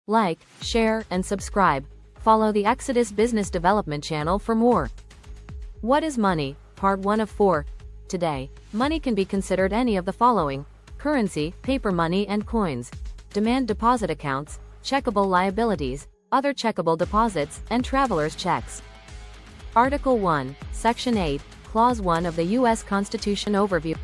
Like, share, and subscribe. Follow the Exodus Business Development channel for more. What is money? Part 1 of 4. Today, money can be considered any of the following: currency, paper money and coins, demand deposit accounts, checkable liabilities, other checkable deposits, and traveler's checks. Article 1, Section 8, Clause 1 of the U.S. Constitution Overview.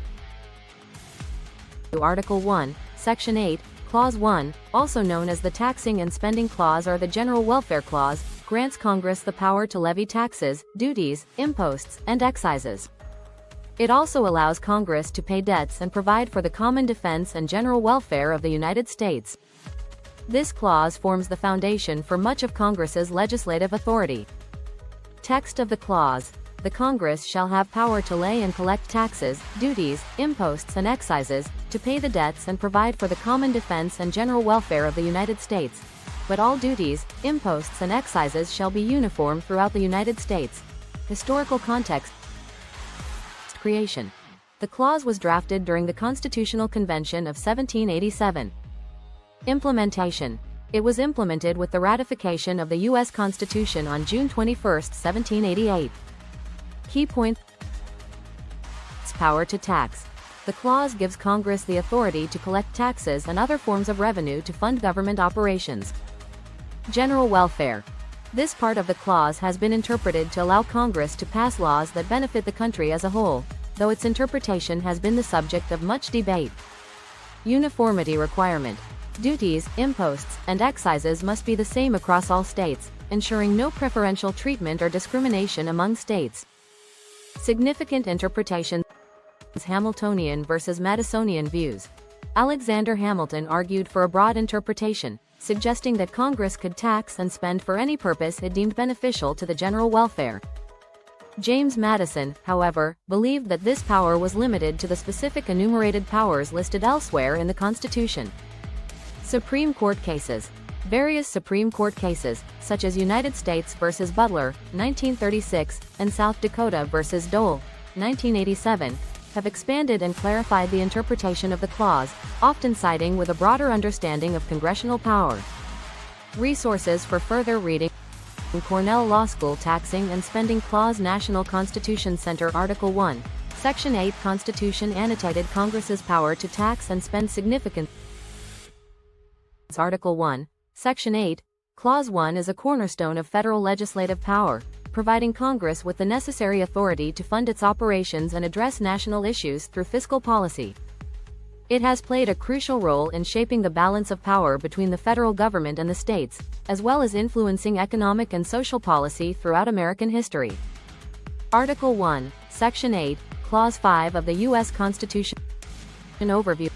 Article 1, Section 8, Clause 1, also known as the Taxing and Spending Clause or the General Welfare Clause, grants Congress the power to levy taxes, duties, imposts, and excises. It also allows Congress to pay debts and provide for the common defense and general welfare of the United States. This clause forms the foundation for much of Congress's legislative authority. Text of the clause: the Congress shall have power to lay and collect taxes, duties, imposts and excises, to pay the debts and provide for the common defense and general welfare of the United States. But all duties, imposts and excises shall be uniform throughout the United States. Historical context. Creation. The clause was drafted during the Constitutional Convention of 1787. Implementation. It was implemented with the ratification of the U.S. Constitution on June 21, 1788. Key points. Power to tax. The clause gives Congress the authority to collect taxes and other forms of revenue to fund government operations. General welfare. This part of the clause has been interpreted to allow Congress to pass laws that benefit the country as a whole, though its interpretation has been the subject of much debate. Uniformity requirement. Duties, imposts, and excises must be the same across all states, ensuring no preferential treatment or discrimination among states. Significant interpretations. Hamiltonian versus Madisonian views. Alexander Hamilton argued for a broad interpretation, suggesting that Congress could tax and spend for any purpose it deemed beneficial to the general welfare. James Madison, however, believed that this power was limited to the specific enumerated powers listed elsewhere in the Constitution. Supreme Court cases. Various Supreme Court cases, such as United States v. Butler, 1936, and South Dakota v. Dole, 1987, have expanded and clarified the interpretation of the clause, often siding with a broader understanding of congressional power. Resources for further reading. Cornell Law School Taxing and Spending Clause, National Constitution Center. Article 1, Section 8 Constitution annotated Congress's power to tax and spend significant. Article 1, Section 8, Clause 1 is a cornerstone of federal legislative power, providing Congress with the necessary authority to fund its operations and address national issues through fiscal policy. It has played a crucial role in shaping the balance of power between the federal government and the states, as well as influencing economic and social policy throughout American history. Article 1, Section 8, Clause 5 of the U.S. Constitution. Overview.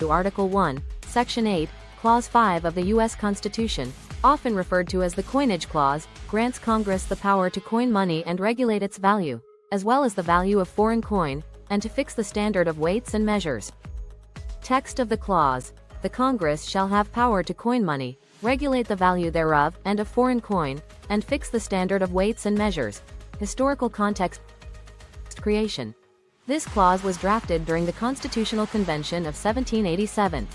Article 1, Section 8, Clause 5 of the U.S. Constitution, often referred to as the Coinage Clause, grants Congress the power to coin money and regulate its value, as well as the value of foreign coin, and to fix the standard of weights and measures. Text of the clause: the Congress shall have power to coin money, regulate the value thereof and of foreign coin, and fix the standard of weights and measures. Historical context. Creation. This clause was drafted during the Constitutional Convention of 1787.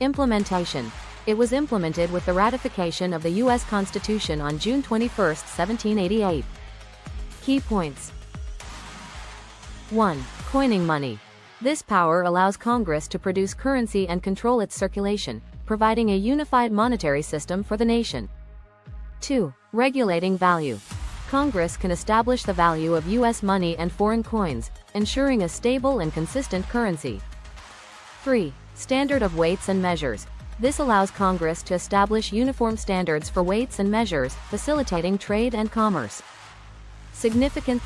Implementation. It was implemented with the ratification of the U.S. Constitution on June 21, 1788. Key points. 1. Coining money. This power allows Congress to produce currency and control its circulation, providing a unified monetary system for the nation. 2. Regulating value. Congress can establish the value of U.S. money and foreign coins, ensuring a stable and consistent currency. 3. Standard of weights and measures. This allows Congress to establish uniform standards for weights and measures, facilitating trade and commerce. Significant.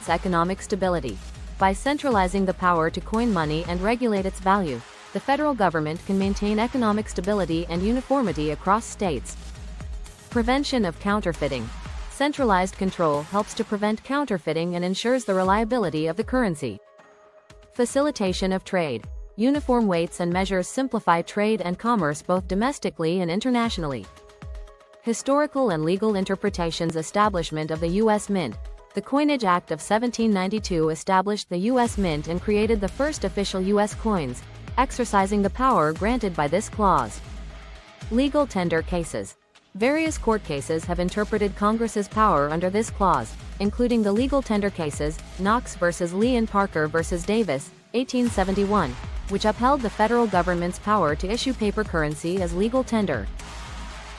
Economic stability. By centralizing the power to coin money and regulate its value, the federal government can maintain economic stability and uniformity across states. Prevention of counterfeiting. Centralized control helps to prevent counterfeiting and ensures the reliability of the currency. Facilitation of trade. Uniform weights and measures simplify trade and commerce both domestically and internationally. Historical and legal interpretations. Establishment of the U.S. Mint. The Coinage Act of 1792 established the U.S. Mint and created the first official U.S. coins, exercising the power granted by this clause. Legal tender cases. Various court cases have interpreted Congress's power under this clause, including the legal tender cases, Knox v. Lee and Parker v. Davis, 1871, which upheld the federal government's power to issue paper currency as legal tender.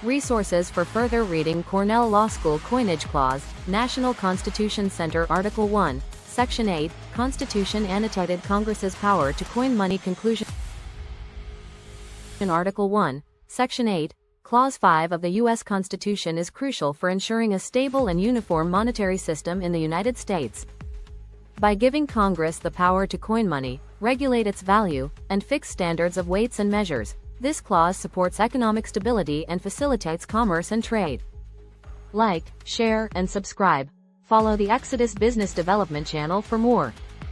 Resources for further reading: Cornell Law School Coinage Clause, National Constitution Center, Article 1, Section 8, Constitution annotated Congress's power to coin money. Conclusion. In Article 1, Section 8, Clause 5 of the U.S. Constitution is crucial for ensuring a stable and uniform monetary system in the United States. By giving Congress the power to coin money, regulate its value, and fix standards of weights and measures, this clause supports economic stability and facilitates commerce and trade. Like, share, and subscribe. Follow the Exodus Business Development channel for more.